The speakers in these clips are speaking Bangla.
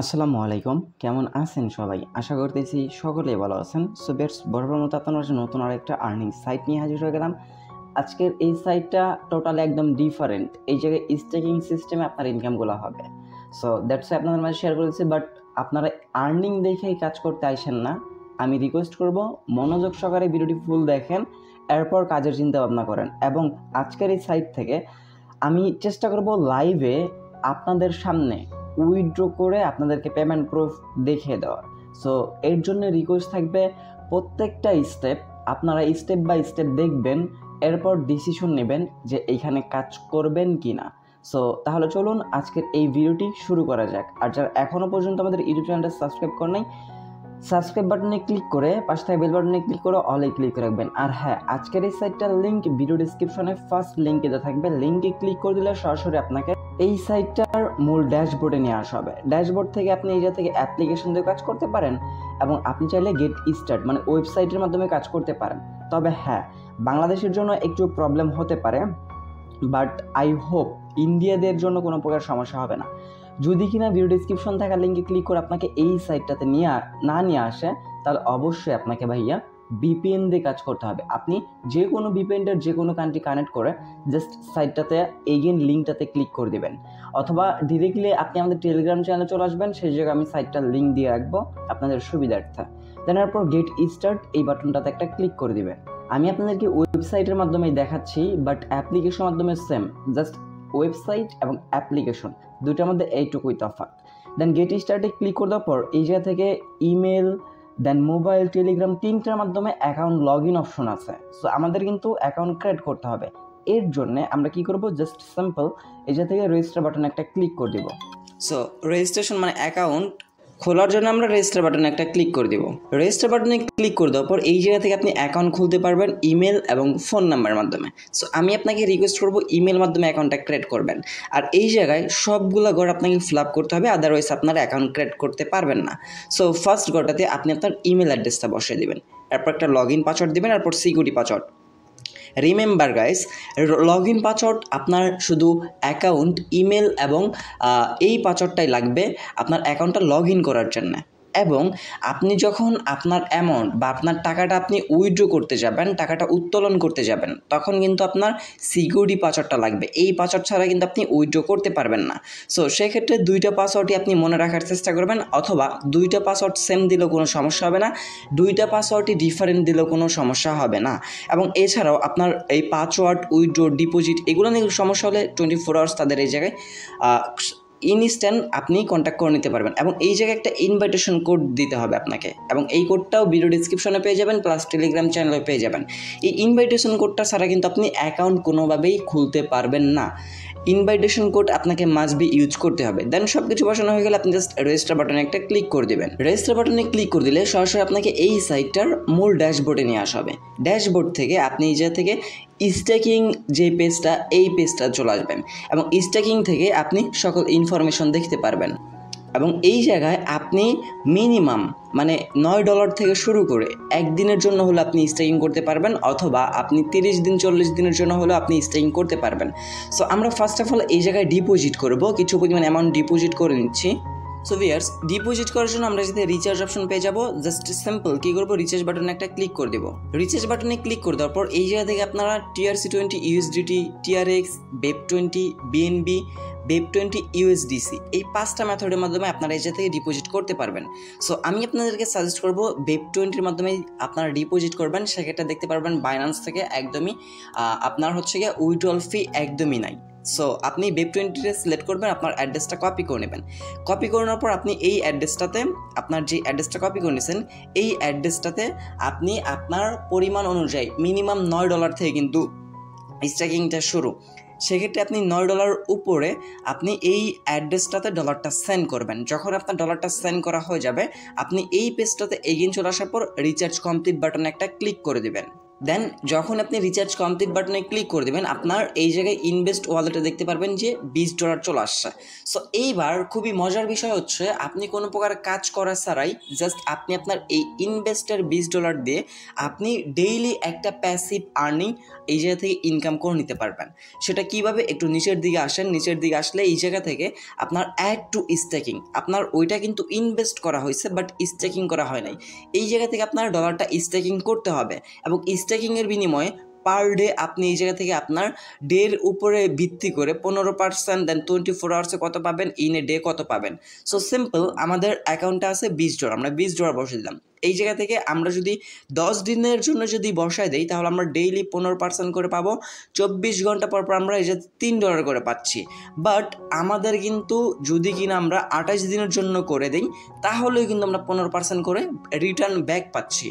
আসসালামু আলাইকুম, কেমন আছেন সবাই? আশা করতেছি সকলেই ভালো আছেন। সো বেটস বরাবর মতো আপনার কাছে নতুন আরেকটা আর্নিং সাইট নিয়ে হাজির হয়ে গেলাম। আজকের এই সাইটটা টোটালি একদম ডিফারেন্ট। এই জায়গায় স্টেকিং সিস্টেমে আপনার ইনকামগুলো হবে। সো দ্যাটস আপনাদের মাঝে শেয়ার করেছি, বাট আপনারা আর্নিং দেখেই কাজ করতে আইসেন না। আমি রিকোয়েস্ট করব মনোযোগ সহকারে ভিডিওটি ফুল দেখেন, এরপর কাজের চিন্তা ভাবনা করেন। এবং আজকের এই সাইট থেকে আমি চেষ্টা করব লাইভে আপনাদের সামনে উইথড্র করে আপনাদেরকে পেমেন্ট প্রুফ দেখিয়ে দেওয়ার। সো এর জন্য রিকোয়েস্ট থাকবে প্রত্যেকটা স্টেপ আপনারা স্টেপ বাই স্টেপ দেখবেন, এরপর ডিসিশন নেবেন যে এইখানে কাজ করবেন কি না। সো তাহলে চলুন আজকের এই ভিডিওটি শুরু করা যাক। আর যারা এখনও পর্যন্ত আমাদের ইউটিউব চ্যানেলটা সাবস্ক্রাইব করে নাই, সাবস্ক্রাইব বাটনে ক্লিক করে পাশে থাকা বেল বাটনে ক্লিক করে অলে ক্লিক রাখবেন। আর হ্যাঁ, আজকের এই সাইটটার লিঙ্ক ভিডিও ডিসক্রিপশনে ফার্স্ট লিঙ্কে দেওয়া থাকবে। লিঙ্কে ক্লিক করে দিলে সরাসরি আপনাকে এই সাইটটার মূল ড্যাশবোর্ডে নিয়ে আসা হবে। ড্যাশবোর্ড থেকে আপনি এই জায়গা থেকে অ্যাপ্লিকেশন দিয়ে কাজ করতে পারেন এবং আপনি চাইলে গেট স্টার্ট মানে ওয়েবসাইটের মাধ্যমে কাজ করতে পারেন। তবে হ্যাঁ, বাংলাদেশের জন্য একটু প্রবলেম হতে পারে, বাট আই হোপ ইন্ডিয়াদের জন্য কোনো প্রকার সমস্যা হবে না। যদি কিনা ভিডিও ডিসক্রিপশন থাকা লিঙ্কে ক্লিক করে আপনাকে এই সাইটটাতে নিয়ে আসে, তাহলে অবশ্যই আপনাকে ভাইয়া ভিপিএন দিয়ে কাজ করতে হবে। আপনি যে কোনো ভিপিএনটার যে কোনো কান্ট্রি কানেক্ট করে জাস্ট সাইটটাতে এগেন লিঙ্কটাতে ক্লিক করে দিবেন, অথবা ডিরেক্টলি আপনি আমাদের টেলিগ্রাম চ্যানেলে চলে আসবেন। সেই জায়গায় আমি সাইটটার লিঙ্ক দিয়ে রাখবো আপনাদের সুবিধার্থে। দেন এরপর গেট স্টার্ট এই বাটনটাতে একটা ক্লিক করে দিবেন। আমি আপনাদেরকে ওয়েবসাইটের মাধ্যমেই দেখাচ্ছি, বাট অ্যাপ্লিকেশনের মাধ্যমে সেম, জাস্ট ওয়েবসাইট এবং অ্যাপ্লিকেশন দুইটার মধ্যে এইটুকুই তফাৎ। দেন গেট স্টার্টে ক্লিক করে দেওয়ার পর এই জায়গা থেকে ইমেল, দেন মোবাইল, টেলিগ্রাম তিনটার মাধ্যমে অ্যাকাউন্ট লগ ইন অপশন আছে। সো আমাদের কিন্তু অ্যাকাউন্ট ক্রিয়েট করতে হবে। এর জন্য আমরা কি করব, জাস্ট সিম্পল এই জায়গা থেকে রেজিস্টার বাটনে একটা ক্লিক করে দিব। সো রেজিস্ট্রেশন মানে অ্যাকাউন্ট খোলার জন্য আমরা রেজিস্টার বাটনে একটা ক্লিক করে দিব। রেজিস্টার বাটনে ক্লিক করে দেওয়ার পর এই জায়গা থেকে আপনি অ্যাকাউন্ট খুলতে পারবেন ইমেল এবং ফোন নাম্বারের মাধ্যমে। সো আমি আপনাকে রিকোয়েস্ট করবো ইমেল মাধ্যমে অ্যাকাউন্টটা ক্রিয়েট করবেন। আর এই জায়গায় সবগুলো ঘর আপনাকে ফিল আপ করতে হবে, আদারওয়াইজ আপনার অ্যাকাউন্ট ক্রিয়েট করতে পারবেন না। সো ফার্স্ট ঘরটাতে আপনি আপনার ইমেল অ্যাড্রেসটা বসিয়ে দেবেন, এরপর একটা লগ ইন পাসওয়ার্ড দেবেন, এরপর security password. Remember guys, log in password আপনার শুধু অ্যাকাউন্ট, ইমেল এবং এই পাসওয়ার্ডটাই লাগবে আপনার অ্যাকাউন্টটা লগ ইন করার জন্য। এবং আপনি যখন আপনার অ্যামাউন্ট বা আপনার টাকাটা আপনি উইথড্র করতে যাবেন, টাকাটা উত্তোলন করতে যাবেন, তখন কিন্তু আপনার সিকিউরিটি পাসওয়ার্ডটা লাগবে। এই পাসওয়ার্ড ছাড়া কিন্তু আপনি উইথড্র করতে পারবেন না। সো সেক্ষেত্রে দুইটা পাসওয়ার্ডই আপনি মনে রাখার চেষ্টা করবেন, অথবা দুইটা পাসওয়ার্ড সেম দিলেও কোনো সমস্যা হবে না, দুইটা পাসওয়ার্ডই ডিফারেন্ট দিলেও কোনো সমস্যা হবে না। এবং এছাড়াও আপনার এই পাসওয়ার্ড, উইথড্র, ডিপোজিট এগুলো নিয়ে সমস্যা হলে 24 আওয়ার্স তাদের এই জায়গায় ইনস্ট্যান্ট আপনি কন্ট্যাক্ট করে নিতে পারবেন। এবং এই জায়গায় একটা ইনভাইটেশন কোড দিতে হবে আপনাকে, এবং এই কোডটাও ভিডিও ডিসক্রিপশনে পেয়ে যাবেন, প্লাস টেলিগ্রাম চ্যানেলে পেয়ে যাবেন। এই ইনভাইটেশন কোডটা ছাড়া কিন্তু আপনি অ্যাকাউন্ট কোনোভাবেই খুলতে পারবেন না। ইনভাইটেশন কোড আপনাকে মাস্ট বি ইউজ করতে হবে। দেন সব কিছু বসানো হয়ে গেলে আপনি জাস্ট রেজিস্টার বাটনে একটা ক্লিক করে দেবেন। রেজিস্টার বাটনে ক্লিক করে দিলে সরাসরি আপনাকে এই সাইটটার মূল ড্যাশবোর্ডে নিয়ে আসা হবে। ড্যাশবোর্ড থেকে আপনি এই জায়গা থেকে স্ট্যাকিং যে পেজটা, এই পেজটা চলে আসবেন, এবং স্ট্যাকিং থেকে আপনি সকল ইনফরমেশন দেখতে পারবেন। এবং এই জায়গায় আপনি মিনিমাম মানে $9 থেকে শুরু করে একদিনের জন্য হলে আপনি স্টেকিং করতে পারবেন, অথবা আপনি 30 দিন 40 দিনের জন্য হলেও আপনি স্টেকিং করতে পারবেন। সো আমরা ফার্স্ট অফ অল এই জায়গায় ডিপোজিট করব, কিছু পরিমাণ অ্যামাউন্ট ডিপোজিট করে নিচ্ছি। সো ভিউয়ার্স, ডিপোজিট করার জন্য আমরা যদি রিচার্জ অপশন পেয়ে যাবো, জাস্ট সিম্পল কী করবো, রিচার্জ বাটনে একটা ক্লিক করে দেবো। রিচার্জ বাটনে ক্লিক করে দেওয়ার পর এই জায়গা থেকে আপনারা TRC20 USDT, TRX, BEP20, BNB, BEP20 USDC এই 5টা মেথডের মাধ্যমে আপনারা এই জায়গা থেকে ডিপোজিট করতে পারবেন। সো আমি আপনাদেরকে সাজেস্ট করবো BEP20 মাধ্যমে আপনারা ডিপোজিট করবেন। সেক্ষেত্রে দেখতে পারবেন বাইন্যান্স থেকে একদমই আপনার হচ্ছে গিয়ে উইথড্রল ফি একদমই নাই। সো আপনি BEP20 সিলেক্ট করবেন, আপনার অ্যাড্রেসটা কপি করে নেবেন। কপি করে নেওয়ার পর আপনি এই অ্যাড্রেসটাতে, আপনার যে অ্যাড্রেসটা কপি করে নিয়েছেন এই অ্যাড্রেসটাতে আপনি আপনার পরিমাণ অনুযায়ী মিনিমাম $9 থেকে কিন্তু স্ট্যাকিংটা শুরু। সেক্ষেত্রে আপনি $9 উপরে আপনি এই অ্যাড্রেসটাতে ডলারটা সেন্ড করবেন। যখন আপনার ডলারটা সেন্ড করা হয়ে যাবে, আপনি এই পেজটাতে এগিয়ে চলে আসার পর রিচার্জ কমপ্লিট বাটনে একটা ক্লিক করে দেবেন। দেন যখন আপনি রিচার্জ কমপ্লিট বাটনে ক্লিক করে দেবেন, আপনার এই জায়গায় ইনভেস্ট ওয়ালেটে দেখতে পারবেন যে $20 চলে আসছে। সো এইবার খুবই মজার বিষয় হচ্ছে, আপনি কোনো প্রকার কাজ করা ছাড়াই জাস্ট আপনি আপনার এই ইনভেস্টের $20 দিয়ে আপনি ডেইলি একটা প্যাসিভ আর্নিং এই জায়গা থেকে ইনকাম করে নিতে পারবেন। সেটা কিভাবে, একটু নিচের দিকে আসেন। নিচের দিকে আসলে এই জায়গা থেকে আপনার অ্যাড টু স্টেকিং, আপনার ওইটা কিন্তু ইনভেস্ট করা হয়েছে বাট স্টেকিং করা হয় নাই। এই জায়গা থেকে আপনার ডলারটা স্টেকিং করতে হবে এবং স্টেকিংয়ের বিনিময়ে পার ডে আপনি এই জায়গা থেকে আপনার ডের উপরে ভিত্তি করে 15%, দেন 24 আওয়ার্সে কত পাবেন, ইন এ ডে কত পাবেন। সো সিম্পল, আমাদের অ্যাকাউন্টে আছে $20, আমরা $20 বসে দিলাম। এই জায়গা থেকে আমরা যদি 10 দিনের জন্য যদি বসায় দেই তাহলে আমরা ডেইলি 15% করে পাবো। 24 ঘন্টা পর পর আমরা এই যে $3 করে পাচ্ছি। বাট আমাদের কিন্তু যদি কিনা আমরা 28 দিনের জন্য করে দিই তাহলেও কিন্তু আমরা 15% করে রিটার্ন ব্যাক পাচ্ছি।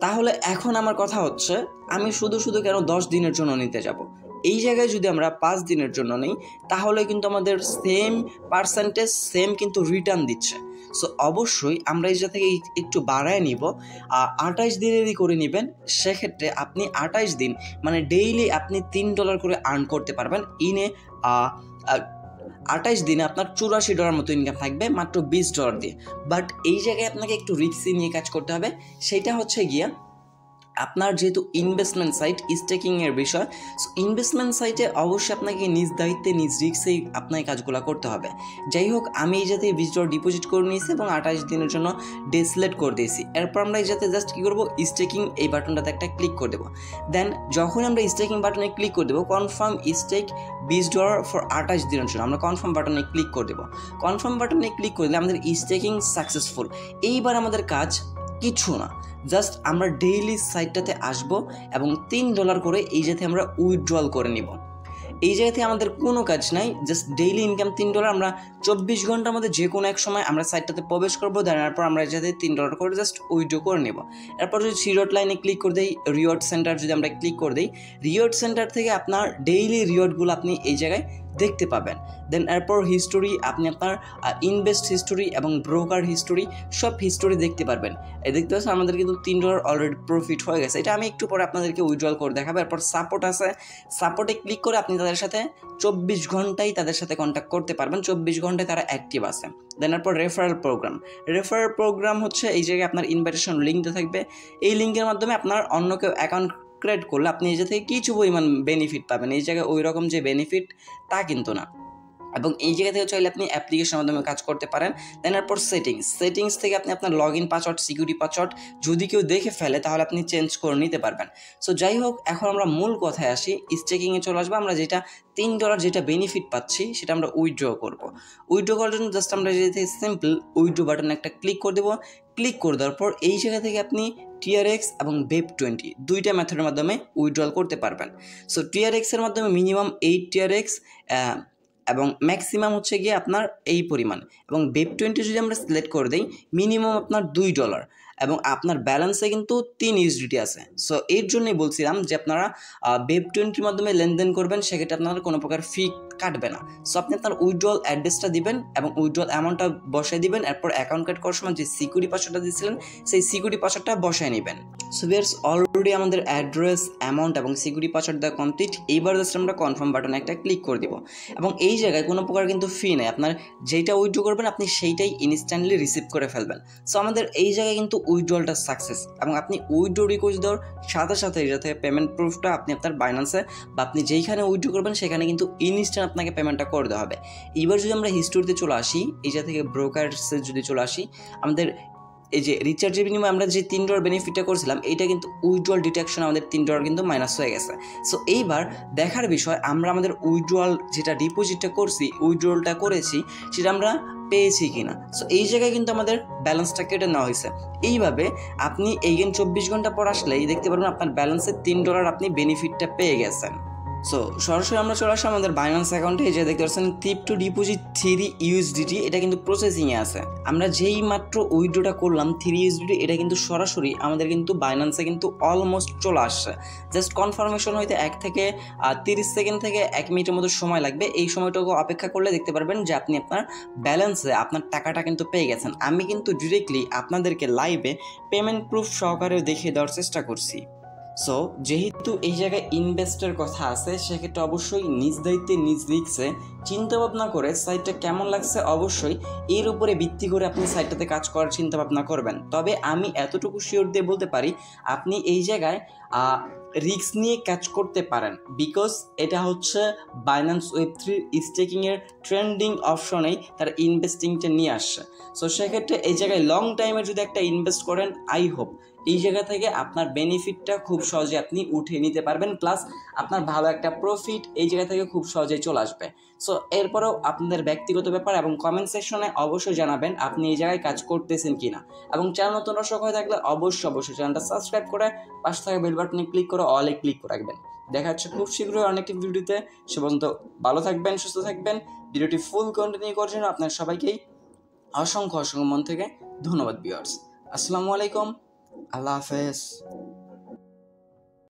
তাহলে এখন আমার কথা হচ্ছে, আমি শুধু কেন 10 দিনের জন্য নিতে যাব? এই জায়গায় যদি আমরা 5 দিনের জন্য নিই তাহলে কিন্তু আমাদের সেম পার্সেন্টেজ, সেম কিন্তু রিটার্ন দিচ্ছে। সো অবশ্যই আমরা এই জায়গা থেকে একটু বাড়ায় নিব, 28 দিনেরই করে নেবেন। সেক্ষেত্রে আপনি 28 দিন মানে ডেইলি আপনি $3 করে আর্ন করতে পারবেন। ইনে 28 দিনে আপনার $84 মতো ইনকাম থাকবে মাত্র $20 দিয়ে। বাট এই জায়গায় আপনাকে একটু রিস্কি নিয়ে কাজ করতে হবে। সেটা হচ্ছে গিয়া আপনার যেহেতু ইনভেস্টমেন্ট সাইট, স্টেকিংয়ের বিষয়, সো ইনভেস্টমেন্ট সাইটে অবশ্যই আপনাকে নিজ দায়িত্বে নিজ রিস্কেই আপনাকে কাজগুলো করতে হবে। যাই হোক, আমি এই যাতে $20 ডিপোজিট করে নিয়েছি এবং 28 দিনের জন্য ডে সিলেক্ট করে দিয়েছি। এরপর আমরা এই যাতে জাস্ট কী করবো, স্টেকিং এই বাটনটাতে একটা ক্লিক করে দেবো। দেন যখন আমরা স্টেকিং বাটনে ক্লিক করে দেবো, কনফার্ম স্টেক $20 ফর 28 দিনের জন্য, আমরা কনফার্ম বাটনে ক্লিক করে দেবো। কনফার্ম বাটনে ক্লিক করে দিলে আমাদের স্টেকিং সাকসেসফুল। এইবার আমাদের কাজ কিছু না, জাস্ট আমরা ডেইলি সাইটটাতে আসবো এবং $3 করে এই যাতে আমরা উইথড্রল করে নিব। এই জায়গাতে আমাদের কোনো কাজ নাই, জাস্ট ডেইলি ইনকাম $3। আমরা 24 ঘন্টার মধ্যে যে কোনো এক সময় আমরা সাইটটাতে প্রবেশ করবো, তারপর আমরা যাতে $3 করে জাস্ট উইথড্র করে নেব। এরপর যদি রিওয়ার্ড লাইনে ক্লিক করে দিই, রিওয়ার্ড সেন্টার যদি আমরা ক্লিক করে দিই, রিওয়ার্ড সেন্টার থেকে আপনার ডেইলি রিওয়ার্ডগুলো আপনি এই জায়গায় দেখতে পাবেন। দেন এরপর হিস্টোরি, আপনি আপনার ইনভেস্ট হিস্টোরি এবং ব্রোকার হিস্টোরি, সব হিস্টোরি দেখতে পারবেন। এই দেখতে পাচ্ছেন আমাদের কিন্তু $3 অলরেডি প্রফিট হয়ে গেছে। এটা আমি একটু পরে আপনাদেরকে উইথড্রল করে দেখাবো। এরপর সাপোর্ট আছে, সাপোর্টে ক্লিক করে আপনি তাদের সাথে 24 ঘন্টায় তাদের সাথে কন্ট্যাক্ট করতে পারবেন। 24 ঘন্টায় তারা অ্যাক্টিভ আছে। দেন এরপর রেফারেল প্রোগ্রাম, রেফারেল প্রোগ্রাম হচ্ছে এই জায়গায় আপনার ইনভাইটেশন লিঙ্কটা থাকবে। এই লিঙ্কের মাধ্যমে আপনার অন্য কেউ অ্যাকাউন্ট ক্রিয়েট করলে আপনি এই জায়গা থেকে কিছু পরিমাণ বেনিফিট পাবেন। এই জায়গায় ওই রকম যে বেনিফিট তা কিন্তু না। এবং এই জায়গা থেকে চাইলে আপনি অ্যাপ্লিকেশনের মাধ্যমে কাজ করতে পারেন। দেন এরপর সেটিংস থেকে আপনি আপনার log in password, security password যদি কেউ দেখে ফেলে তাহলে আপনি চেঞ্জ করে নিতে পারবেন। সো যাই হোক, এখন আমরা মূল কথায় আসি, স্টেকিংয়ে চলে আসবো। আমরা যেটা $3 যেটা বেনিফিট পাচ্ছি সেটা আমরা উইথড্র করব। উইথড্র করার জন্য জাস্ট আমরা যেতে সিম্পল উইথড্র বাটনে একটা ক্লিক করে দেবো। ক্লিক করে দেওয়ার পর এই জায়গা থেকে আপনি TRX এবং BEP20 দুইটা মেথডের মাধ্যমে উইথড্রল করতে পারবেন। সো TRX এর মাধ্যমে মিনিমাম 8 TRX এবং ম্যাক্সিমাম হচ্ছে গিয়ে আপনার এই পরিমাণ, এবং BEP20 যদি আমরা সিলেক্ট করে দিই মিনিমাম আপনার $2 এবং আপনার ব্যালেন্সে কিন্তু 3 USDT আছে। সো এর জন্যই বলছিলাম যে আপনারা BEP20 মাধ্যমে লেনদেন করবেন, সেক্ষেত্রে আপনারা কোনো প্রকার ফি কাটবে না। সো আপনি আপনার উইথড্রল অ্যাড্রেসটা দিবেন এবং উইথড্রল অ্যামাউন্টটা বসায় দিবেন। এরপর অ্যাকাউন্ট কার্ড করার সময় যে সিকিউরিটি পাসওয়ার্ডটা দিয়েছিলেন সেই সিকিউরিটি পাসওয়ার্ডটা বসায় নেবেন। সো ভিউয়ার্স, অলরেডি আমাদের অ্যাড্রেস, অ্যামাউন্ট এবং সিকিউরিটি পাসওয়ার্ড দেওয়া কমপ্লিট। এইবার জাস্ট আমরা কনফার্ম বাটনে একটা ক্লিক করে দিব এবং এই জায়গায় কোনো প্রকার কিন্তু ফি নেই। আপনার যেইটা উইথড্র করবেন আপনি সেইটাই ইনস্ট্যান্টলি রিসিভ করে ফেলবেন। সো আমাদের এই জায়গায় কিন্তু উইথড্রলটা সাকসেস, এবং আপনি উইথড্র রিকোয়েস্ট দেওয়ার সাথে সাথে এই জায়গা থেকে পেমেন্ট প্রুফটা আপনি আপনার বাইন্যান্সে বা আপনি যেইখানে উইথড্র করবেন সেখানে কিন্তু ইনস্ট্যান্ট আপনাকে পেমেন্টটা করে দেওয়া হবে। এইবার যদি আমরা হিস্টোরিতে চলে আসি, এই জায়গা থেকে ব্রোকারসে যদি চলে আসি, আমাদের এই যে রিচার্জের বিনিময়ে আমরা যে $3 বেনিফিটটা করছিলাম এইটা কিন্তু উইথড্রল ডিটেকশন আমাদের $3 কিন্তু মাইনাস হয়ে গেছে। সো এইবার দেখার বিষয়, আমরা আমাদের উইথড্রল যেটা ডিপোজিটটা করছি, উইথড্রলটা করেছি সেটা আমরা পেয়েছি কিনা। সো এই জায়গায় কিন্তু আমাদের ব্যালেন্সটা কেটে নেওয়া হয়েছে। এইভাবে আপনি এইগেন 24 ঘন্টা পর আসলেই দেখতে পারবেন আপনার ব্যালেন্সে $3 আপনি বেনিফিটটা পেয়ে গেছেন। সো সরাসরি আমরা চলে আসি আমাদের বাইন্যান্স অ্যাকাউন্টে। এই যে দেখতে পাচ্ছেন ক্রিপ্টো ডিপোজিট 3 USDT, এটা কিন্তু প্রসেসিংয়ে আছে। আমরা যেই মাত্র উইথড্রটা করলাম 3 USDT, এটা কিন্তু সরাসরি আমাদের কিন্তু বাইন্যান্সে কিন্তু অলমোস্ট চলে আসছে। জাস্ট কনফার্মেশন হইতে 1 থেকে 30 সেকেন্ড থেকে 1 মিনিটের মতো সময় লাগবে। এই সময়টুকু অপেক্ষা করলে দেখতে পারবেন যে আপনি আপনার ব্যালেন্সে আপনার টাকাটা কিন্তু পেয়ে গেছেন। আমি কিন্তু ডিরেক্টলি আপনাদেরকে লাইভে পেমেন্ট প্রুফ সহকারে দেখিয়ে দেওয়ার চেষ্টা করছি। সো যেহেতু এই জায়গায় ইনভেস্টের কথা আছে, সেক্ষেত্রে অবশ্যই নিজ দায়িত্বে নিজ রিস্কে চিন্তা ভাবনা করে সাইটটা কেমন লাগছে অবশ্যই এর উপরে ভিত্তি করে আপনি সাইটটাতে কাজ করার চিন্তা ভাবনা করবেন। তবে আমি এতটুকু শিওর দিয়ে বলতে পারি আপনি এই জায়গায় রিস্ক নিয়ে কাজ করতে পারেন, বিকজ এটা হচ্ছে বাইন্যান্স ওয়েব3 স্টেকিংয়ের ট্রেন্ডিং অপশনেই তারা ইনভেস্টিংটা নিয়ে আসছে। সো সেক্ষেত্রে এই জায়গায় লং টাইমে যদি একটা ইনভেস্ট করেন, আই হোপ এই জায়গা থেকে আপনার বেনিফিটটা খুব সহজে আপনি উঠিয়ে নিতে পারবেন, প্লাস আপনার ভালো একটা প্রফিট এই জায়গা থেকে খুব সহজেই চলে আসবে। সো এরপরেও আপনাদের ব্যক্তিগত ব্যাপার এবং কমেন্ট সেকশনে অবশ্যই জানাবেন আপনি এই জায়গায় কাজ করতেছেন কিনা, এবং চ্যানেল নতুন দর্শক হয়ে থাকলে অবশ্যই চ্যানেলটা সাবস্ক্রাইব করে পাশে থাকা বেল বাটনে ক্লিক করে অলে ক্লিক করে রাখবেন। দেখা হচ্ছে খুব শীঘ্রই অনেকটি ভিডিওতে। সে পর্যন্ত ভালো থাকবেন, সুস্থ থাকবেন। ভিডিওটি ফুল কন্টিনিউ করার জন্য আপনার সবাইকেই অসংখ্য মন থেকে ধন্যবাদ ভিউয়ার্স। আসসালামু আলাইকুম, আল্লাহ হাফেজ।